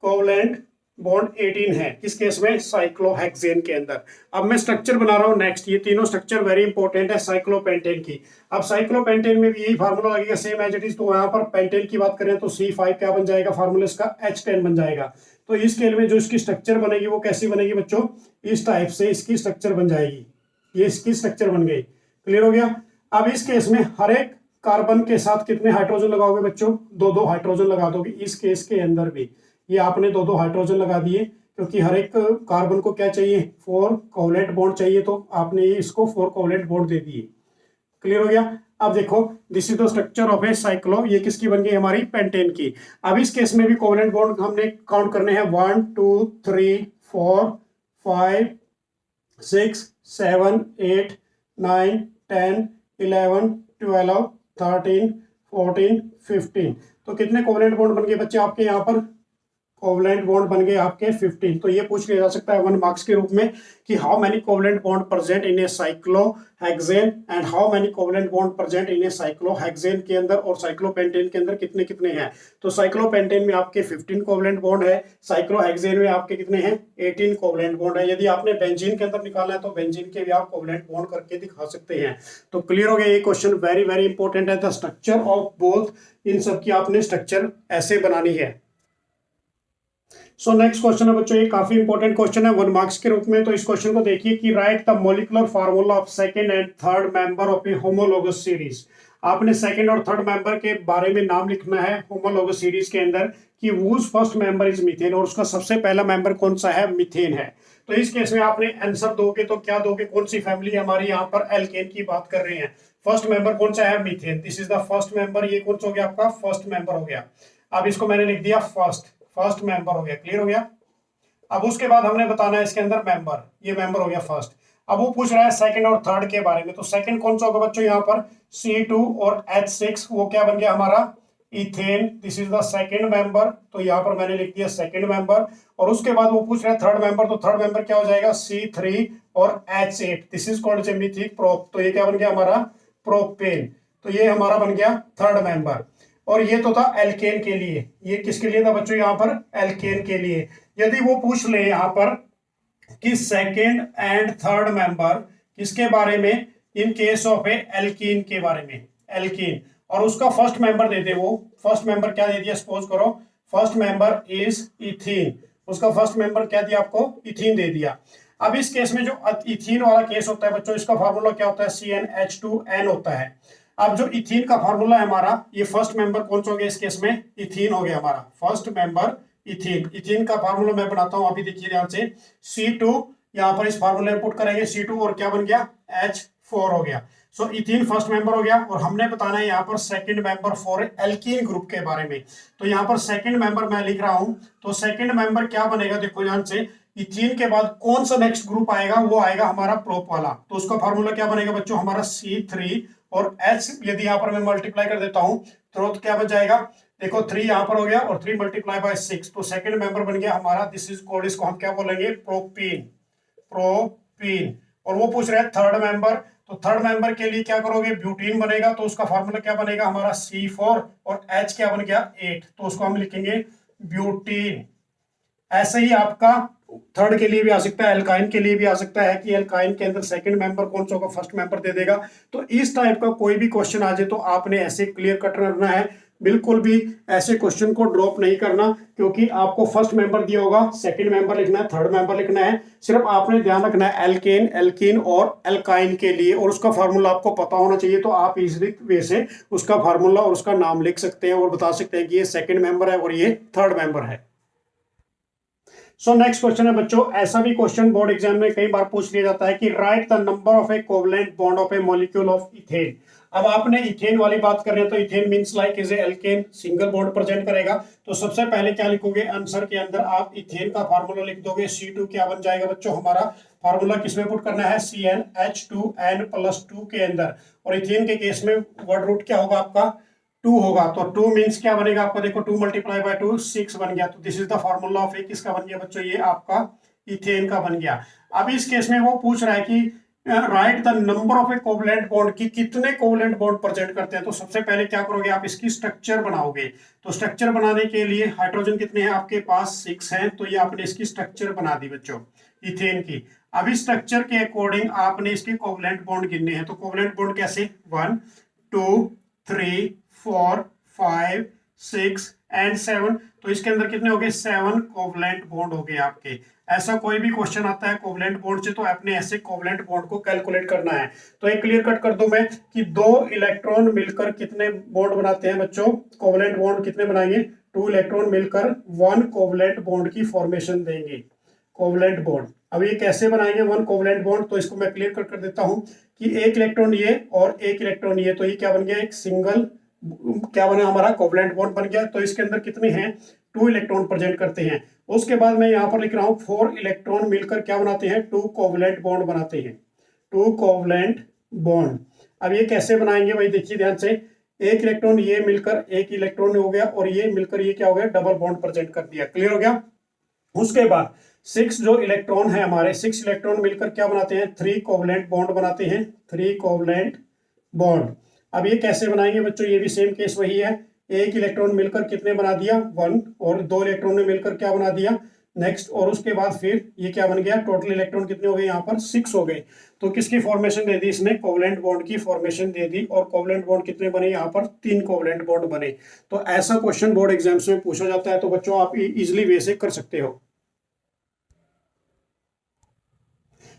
कोवेलेंट बॉन्ड 18 है, किस केस में, साइक्लोहेक्सेन के अंदर। अब मैं स्ट्रक्चर बना रहा हूं नेक्स्ट, ये तीनों स्ट्रक्चर वेरी इंपॉर्टेंट है साइक्लोपेंटेन की। अब साइक्लोपेंटेन में भी यही फार्मूला लगेगा सेम एज इट इज। तो यहाँ पर पेंटेन की बात करें तो C5 क्या बन जाएगा फार्मूला इसका, H10 बन जाएगा। तो इस केस में जो इसकी स्ट्रक्चर बनेगी वो कैसी बनेगी बच्चों, इस टाइप से इसकी स्ट्रक्चर बन जाएगी, ये इसकी स्ट्रक्चर बन गई। क्लियर हो गया। अब इस केस में हर एक कार्बन के साथ कितने हाइड्रोजन लगाओगे बच्चों, 2 हाइड्रोजन लगा दोगे। इस केस के अंदर भी ये आपने 2 हाइड्रोजन लगा दिए, क्योंकि हर एक कार्बन को क्या चाहिए, 4 कोवेलेंट बॉन्ड चाहिए, तो आपने इसको 4 कोवेलेंट बॉन्ड दे दिए। क्लियर हो गया। अब देखो, this is the structure of A cyclo, ये किसकी बन गई हमारी, पेंटेन की। अब इस केस में भी कोवलेंट बॉन्ड हमने काउंट करने हैं, 1 2 3 4 5 6 7 8 9 10 11 12 13 14 15। तो कितने कोवलेंट बॉन्ड बन गए बच्चे आपके यहाँ पर, कोवलेंट बॉन्ड बन गए आपके 15। तो ये पूछ लिया जा सकता है 1 मार्क्स के रूप में कि how many covalent bond present in A cyclohexane and how many covalent bond present in A cyclohexane के अंदर और साइक्लोपेंटेन के अंदर कितने कितने हैं। तो साइक्लोपेंटेन में आपके 15 कोवलेंट बॉन्ड है, साइक्लोहेक्सेन में आपके कितने हैं, 18 कोवलेंट बॉन्ड है। यदि आपने बेंजीन के अंदर निकालना है तो बेंजीन के भी आप कोवलेंट बॉन्ड करके दिखा सकते हैं। तो क्लियर हो गया ये क्वेश्चन, वेरी वेरी इंपॉर्टेंट है। द स्ट्रक्चर ऑफ बोथ, इन सब की आपने स्ट्रक्चर ऐसे बनानी है। सो नेक्स्ट क्वेश्चन है बच्चों, ये काफी इंपॉर्टेंट क्वेश्चन है 1 मार्क्स के रूप में। तो इस क्वेश्चन को देखिए कि write the molecular formula of second and third member of A homologous series. आपने सेकंड और थर्ड मेंबर के बारे में नाम लिखना है होमोलोगस सीरीज के अंदर कि whose first member is methane, और उसका सबसे पहला मेंबर कौन सा है, मीथेन है। तो इस केस में आपने आंसर दोगे तो क्या दोगे, कौन सी फैमिली हमारी यहाँ पर एल्केन की बात कर रहे हैं। फर्स्ट मेंबर कौन सा है, methane, this is the first member, ये कौन सा हो गया आपका, फर्स्ट मेंबर हो गया। अब इसको मैंने लिख दिया फर्स्ट मेंबर हो गया, क्लियर हो गया। अब उसके बाद हमने बताना है इसके अंदर मेंबर, ये मेंबर हो गया फर्स्ट। अब वो पूछ रहा है सेकंड और थर्ड के बारे में, तो सेकंड कौन सा होगा बच्चों यहाँ पर, C2 और H6, वो क्या बन गया हमारा, ethane, this is the second member. तो यहाँ पर मैंने लिख दिया सेकंड मेंबर। और उसके बाद वो पूछ रहा है थर्ड मेंबर, तो थर्ड मेंबर क्या हो जाएगा, C3 और H8, this is called mythic prop. तो ये क्या बन गया हमारा, प्रोपेन। तो ये हमारा बन गया थर्ड मेंबर। और ये तो था एल्केन के लिए, ये किसके लिए था बच्चों यहाँ पर, एल्केन के लिए। यदि वो पूछ ले यहाँ पर कि सेकेंड एंड थर्ड मेंबर किसके बारे में, in case of A alkene के बारे में, एल्कीन, और उसका फर्स्ट मेंबर दे दे, वो फर्स्ट मेंबर क्या दे दिया, सपोज करो फर्स्ट मेंबर इज इथीन, उसका फर्स्ट मेंबर क्या दिया आपको, इथीन दे दिया। अब इस केस में जो इथीन वाला केस होता है बच्चों, इसका फार्मूला क्या होता है, CnH2n होता है। अब जो इथीन का फार्मूला है हमारा, ये फर्स्ट मेंबर कौन सा हो गया इस केस में, इथीन हो गया हमारा फर्स्ट मेंबर इथीन। इथीन का फार्मूला मैं बनाता हूं, अभी देखिए ध्यान से, C2 यहाँ पर इस फार्मूले में पुट करेंगे C2 और क्या बन गया, H4 हो गया। सो इथीन फर्स्ट मेंबर हो गया। और हमने बताना है यहाँ पर second member for alkene group के बारे में। तो यहाँ पर सेकंड मेंबर मैं लिख रहा हूं, तो सेकंड मेंबर क्या बनेगा, देखो ध्यान से, इथीन के बाद कौन सा नेक्स्ट ग्रुप आएगा, वो आएगा हमारा प्रोप वाला। तो उसका फार्मूला क्या बनेगा बच्चों, हमारा C3 और H, यदि यहाँ पर मैं मल्टीप्लाई कर देता हूं तो क्या बन जाएगा, देखो 3 यहाँ पर हो गया और 3 मल्टीप्लाई बाय 6, तो सेकंड मेंबर बन गया हमारा, दिस इज कॉल्ड, इसको हम क्या बोलेंगे, प्रोपीन, प्रोपीन। और वो पूछ रहे हैं थर्ड मेंबर, तो थर्ड मेंबर के लिए क्या करोगे, ब्यूटीन बनेगा, तो उसका फार्मूला क्या बनेगा हमारा, C4 और H क्या बन गया 8, तो उसको हम लिखेंगे ब्यूटीन। ऐसे ही आपका थर्ड के लिए भी आ सकता है, एल्काइन के लिए भी आ सकता है कि एल्काइन के अंदर सेकंड मेंबर कौन सा होगा, फर्स्ट मेंबर दे देगा। तो इस टाइप का कोई भी क्वेश्चन आ जाए तो आपने ऐसे क्लियर कट करना है, बिल्कुल भी ऐसे क्वेश्चन को ड्रॉप नहीं करना, क्योंकि आपको फर्स्ट मेंबर दिया होगा, सेकंड मेंबर लिखना है, थर्ड मेंबर लिखना है। सिर्फ आपने ध्यान रखना है एल्केन, एल्कीन और एल्काइन के लिए, और उसका फार्मूला आपको पता होना चाहिए। तो आप इजी वे से उसका फार्मूला और उसका नाम लिख सकते हैं और बता सकते हैं कि ये सेकंड मेंबर है और ये थर्ड मेंबर है। सो नेक्स्ट क्वेश्चन है बच्चों, ऐसा भी क्वेश्चन बोर्ड एग्जाम में कई बार पूछ लिया जाता है कि write the number of a covalent bond of a molecule of ethane. अब आपने इथेन वाली बात कर रहे हैं, तो ethane means like is a alkane, single bond present करेगा। तो सबसे पहले क्या लिखोगे, आंसर के अंदर आप इथेन का फार्मूला लिख दोगे। C2 क्या बन जाएगा बच्चों, हमारा फार्मूला किसमें पुट करना है, CnH2n+2 के अंदर। और इथेन के केस में वर्ड रूट क्या होगा आपका, 2 होगा। तो 2 मींस क्या बनेगा आपका, देखो 2 मल्टीप्लाई बाय 2 6 बन गया। तो this is the formula of a, किसका बन गया बच्चों, ये आपका इथेन का बन गया। अब इस केस में वो पूछ रहा है कि write the number of a covalent bond, की कितने कोवलेंट बॉन्ड प्रेजेंट करते हैं। तो सबसे पहले क्या करोगे, आप इसकी स्ट्रक्चर बनाओगे। तो स्ट्रक्चर बनाने के लिए हाइड्रोजन कितने हैं आपके पास, 6 हैं। तो ये आपने इसकी स्ट्रक्चर बना दी बच्चों इथेन की। अब इस स्ट्रक्चर के अकॉर्डिंग आपने इसके कोवलेंट बॉन्ड गिनने हैं। तो कोवलेंट बॉन्ड कैसे, 1 2 3 4 5 6 एंड 7। तो इसके अंदर कितने हो गए, 7 कोवलेंट बॉन्ड हो गए आपके। ऐसा कोई भी क्वेश्चन आता है कोवलेंट बॉन्ड से, तो आपने ऐसे कोवलेंट बॉन्ड को कैलकुलेट करना है। तो एक क्लियर कट कर दूं मैं कि 2 इलेक्ट्रॉन मिलकर कितने बॉन्ड बनाते हैं बच्चों, कोवलेंट बॉन्ड कितने बनाएंगे, 2 इलेक्ट्रॉन मिलकर 1 कोवलेंट बॉन्ड की फॉर्मेशन देंगे, कोवलेंट बॉन्ड। अब ये कैसे बनाएंगे वन कोवलेंट बॉन्ड, तो इसको मैं क्लियर कर देता हूं कि एक इलेक्ट्रॉन ये और एक इलेक्ट्रॉन ये, तो ये क्या बन गया, एक सिंगल क्या बना हमारा कोवलेंट बॉन्ड बन गया। तो इसके अंदर कितने हैं, 2 इलेक्ट्रॉन प्रेजेंट करते हैं। उसके बाद मैं यहाँ पर लिख रहा हूँ 4 इलेक्ट्रॉन मिलकर क्या बनाते हैं, 2 कोवलेंट बॉन्ड बनाते हैं, 2 कोवलेंट बॉन्ड। अब ये कैसे बनाएंगे भाई, देखिए ध्यान से, एक इलेक्ट्रॉन ये मिलकर एक इलेक्ट्रॉन हो गया और ये मिलकर ये क्या हो गया, डबल बॉन्ड प्रेजेंट कर दिया, क्लियर हो गया। उसके बाद 6 जो इलेक्ट्रॉन है हमारे, 6 इलेक्ट्रॉन मिलकर क्या बनाते हैं, 3 कोवलेंट बॉन्ड बनाते हैं, 3 कोवलेंट बॉन्ड। अब ये कैसे बनाएंगे बच्चों, ये भी सेम केस वही है, एक इलेक्ट्रॉन मिलकर कितने बना दिया, 1, और 2 इलेक्ट्रॉन ने मिलकर क्या बना दिया, नेक्स्ट, और उसके बाद फिर ये क्या बन गया, टोटल इलेक्ट्रॉन कितने हो गए, यहाँ पर 6 हो गए। तो किसकी फॉर्मेशन दे दी इसने, कोवलेंट बॉन्ड की फॉर्मेशन दे दी, और कोवलेंट बॉन्ड कितने बने, यहाँ पर 3 कोवलेंट बॉन्ड बने। तो ऐसा क्वेश्चन बोर्ड एग्जाम्स में पूछा जाता है, तो बच्चों आप इजिली वे से कर सकते हो।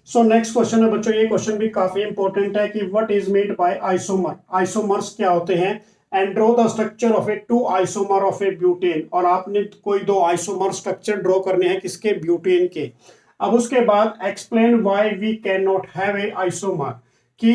सो नेक्स्ट क्वेश्चन है बच्चों, ये क्वेश्चन भी काफी इंपॉर्टेंट है कि what is made by isomer, isomers क्या होते हैं, and draw the structure of A 2 isomer of A butane, और आपने कोई 2 आइसोमर स्ट्रक्चर ड्रॉ करने हैं किसके, ब्यूटेन के। अब उसके बाद explain why we can not have a isomer, कि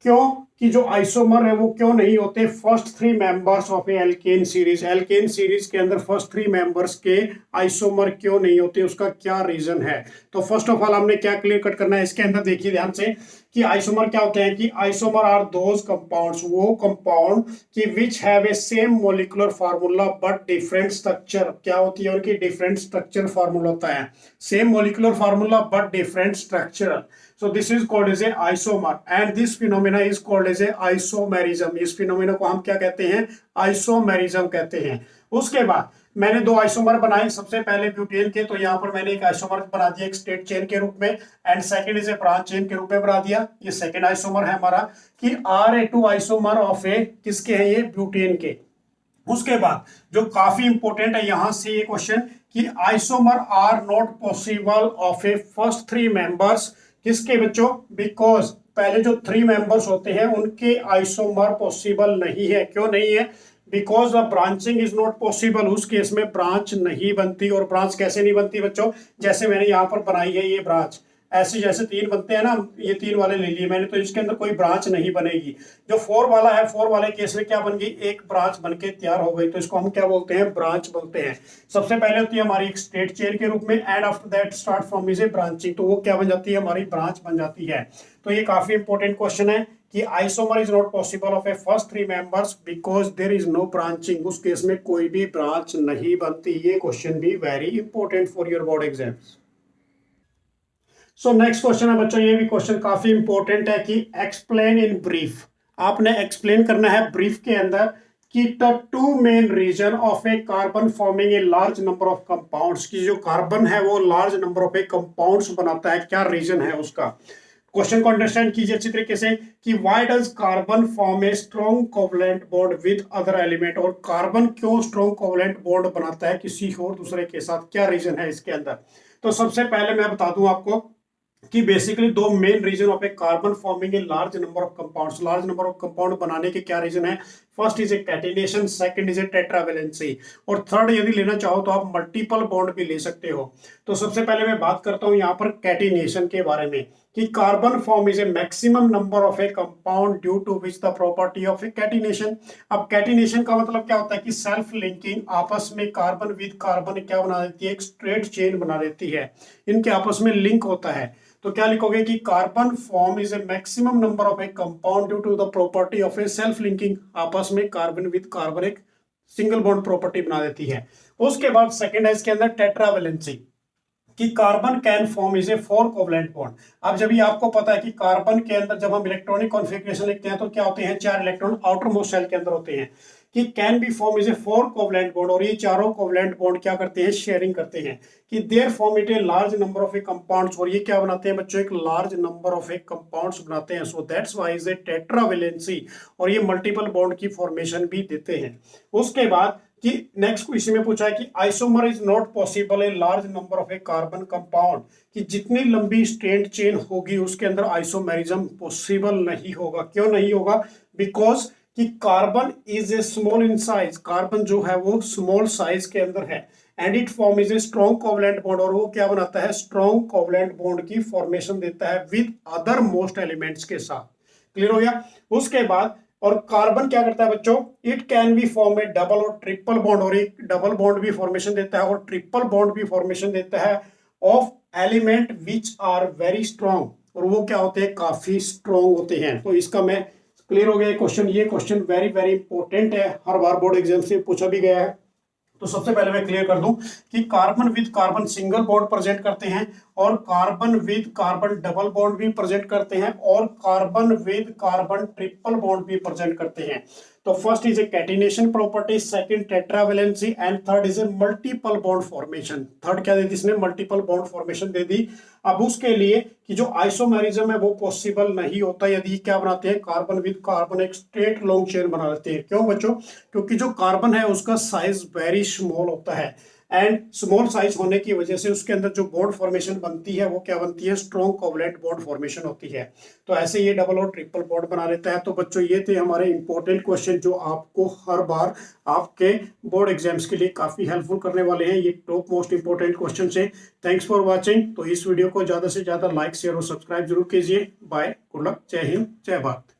क्यों, कि जो आइसोमर है वो क्यों नहीं होते first 3 members of a alkane series, alkane series के अंदर फर्स्ट 3 मेंबर्स के आइसोमर क्यों नहीं होते, उसका क्या रीजन है। तो फर्स्ट ऑफ ऑल हमने क्या क्लियर कट करना है इसके अंदर, देखिए ध्यान से, कि आइसोमर क्या होते हैं, कि आइसोमर आर दोज कंपाउंड्स, वो कंपाउंड कि which have a same molecular formula but different structure, क्या होती है उनकी, डिफरेंट स्ट्रक्चर फार्मूला होता है, same molecular formula but different structure. So this is called as a isomer and this phenomena is called as a isomerism। इस फिनोमेना को हम क्या कहते हैं, आइसोमेरिज्म कहते हैं। उसके बाद मैंने 2 आइसोमर बनाए, सबसे पहले ब्यूटेन के, तो यहाँ पर मैंने एक आइसोमर बना दिया एक स्ट्रेट चेन के रूप में, and second is A branch chain के रूप में बना दिया। ये सेकंड आइसोमर है हमारा, कि Ra2 आइसोमर ऑफ ए किसके हैं, ये ब्यूटेन के। उसके बाद जो काफी इंपॉर्टेंट है यहां से ये क्वेश्चन, कि isomer are not possible of a first 3 members, किसके बच्चों, बिकॉज पहले जो 3 मेंबर्स होते हैं उनके आइसोमर पॉसिबल नहीं है, क्यों नहीं है, because the branching is not possible, उस केस में ब्रांच नहीं बनती। और ब्रांच कैसे नहीं बनती बच्चों, जैसे मैंने यहाँ पर बनाई है ये ब्रांच, ऐसे जैसे 3 बनते हैं ना, ये 3 वाले ले लिए मैंने, तो इसके अंदर कोई ब्रांच नहीं बनेगी। जो 4 वाला है, 4 वाले केस में क्या बन गई, एक ब्रांच बनके तैयार हो गई, तो इसको हम क्या बोलते हैं, ब्रांच बोलते हैं। सबसे पहले होती है हमारी एक स्ट्रेट चेन के रूप में, and after that start from is a branching, तो वो क्या बन जाती है, हमारी ब्रांच बन जाती है। तो ये काफी इंपॉर्टेंट क्वेश्चन है कि isomer is not possible of a first 3 members because there is no branching, उस केस में कोई भी ब्रांच नहीं बनती। ये क्वेश्चन भी very important for your board exams. So next question है बच्चों, ये भी क्वेश्चन काफी इंपॉर्टेंट है कि एक्सप्लेन इन ब्रीफ, आपने एक्सप्लेन करना है ब्रीफ के अंदर कि the 2 main reason of a carbon forming a large number of compounds, की जो कार्बन है वो large number of A compounds बनाता है, क्या रीजन है उसका। क्वेश्चन को अंडरस्टैंड कीजिए अच्छी तरीके से, कि why does carbon form a strong covalent bond with other element, और कार्बन क्यों स्ट्रॉन्ग कोवलेंट बॉन्ड बनाता है किसी और दूसरे के साथ, क्या रीजन है इसके अंदर। तो सबसे पहले मैं बता दूं आपको कि basically 2 main reason of a carbon forming a large number of compounds, large number of compound बनाने के क्या रीजन है। First is a catenation, second is a tetravalency, और थर्ड यदि लेना चाहो तो आप मल्टीपल बॉन्ड भी ले सकते हो। तो सबसे पहले मैं बात करता हूं यहाँ पर कैटिनेशन के बारे में, कि carbon form is a maximum number of a compound due to which the property of a catenation. अब कैटिनेशन का मतलब क्या होता है, कि सेल्फ लिंकिंग, आपस में कार्बन विद कार्बन क्या बना देती है, एक स्ट्रेट चेन बना देती है, इनके आपस में लिंक होता है। तो क्या लिखोगे कि carbon form is a maximum number of a compound due to the property of a self linking, आपस में कार्बन विद कार्बन एक सिंगल बॉन्ड प्रॉपर्टी बना देती है। उसके बाद सेकंड है इसके अंदर टेट्रावेलेंसी, कि carbon can form is A 4 covalent bond. अब जब ये आपको पता है कि कार्बन के अंदर जब हम इलेक्ट्रॉनिक कॉन्फ़िगरेशन लिखते हैं तो क्या होते हैं, 4 इलेक्ट्रॉन आउटर मोस्ट शेल के अंदर होते हैं, कि can be form is A 4 covalent bond, और ये चारों कोवलेंट बॉन्ड क्या करते हैं, शेयरिंग करते हैं, कि there form it A large number of A compounds, और ये क्या बनाते हैं बच्चों, एक large number of A compounds बनाते हैं। So that's why is a tetravalency, और ये मल्टीपल बॉन्ड की फॉर्मेशन भी देते हैं। उसके बाद कि नेक्स्ट इसी में पूछा है कि isomer is not possible A large number of a carbon compound, कि जितनी लंबी स्ट्रेट चेन होगी उसके अंदर आइसोमेरिज्म पॉसिबल नहीं होगा, क्यों नहीं होगा, बिकॉज कि carbon is a small in size, carbon जो है वो स्मॉल साइज के अंदर है, and it form is a strong covalent bond, और वो क्या बनाता है, स्ट्रॉन्ग कोवलेंट बॉन्ड की फॉर्मेशन देता है विद अदर मोस्ट एलिमेंट्स के साथ। क्लियर हो गया। उसके बाद और कार्बन क्या करता है बच्चों, it can be form A double और ट्रिपल बॉन्ड, और एक डबल बॉन्ड भी फॉर्मेशन देता है और ट्रिपल बॉन्ड भी फॉर्मेशन देता है of element which are very strong, और वो क्या होते हैं, काफी स्ट्रॉन्ग होते हैं। तो इसका मैं क्लियर हो गया क्वेश्चन, ये क्वेश्चन वेरी वेरी इंपॉर्टेंट है, हर बार बोर्ड एग्जाम से पूछा भी गया है। तो सबसे पहले मैं क्लियर कर दूं कि carbon with carbon single bond present करते हैं, और carbon with carbon double bond भी प्रेजेंट करते हैं, और carbon with carbon triple bond भी प्रेजेंट करते हैं। तो first is a catenation property, second tetravalency, and third is a multiple bond formation. Third क्या दे दी इसने, मल्टीपल बॉन्ड फॉर्मेशन दे दी। अब उसके लिए कि जो आइसोमेरिज्म है वो पॉसिबल नहीं होता यदि क्या बनाते हैं, कार्बन विद कार्बन एक स्ट्रेट लॉन्ग चेन बना लेते हैं। क्यों बच्चों, क्योंकि जो कार्बन है उसका साइज वेरी स्मॉल होता है, एंड स्मॉल साइज होने की वजह से उसके अंदर जो बॉन्ड फॉर्मेशन बनती है वो क्या बनती है, स्ट्रॉन्ग कोवलेंट बॉन्ड फॉर्मेशन होती है। तो ऐसे ये डबल और ट्रिपल बॉन्ड बना लेता है। तो बच्चों ये थे हमारे इंपॉर्टेंट क्वेश्चन जो आपको हर बार आपके बोर्ड एग्जाम्स के लिए काफी हेल्पफुल करने वाले हैं, ये टॉप मोस्ट इंपॉर्टेंट क्वेश्चन है। Thanks for watching. तो इस वीडियो को ज्यादा से ज्यादा लाइक शेयर और सब्सक्राइब जरूर कीजिए। बाय, गुड लक, जय हिंद, जय भारत।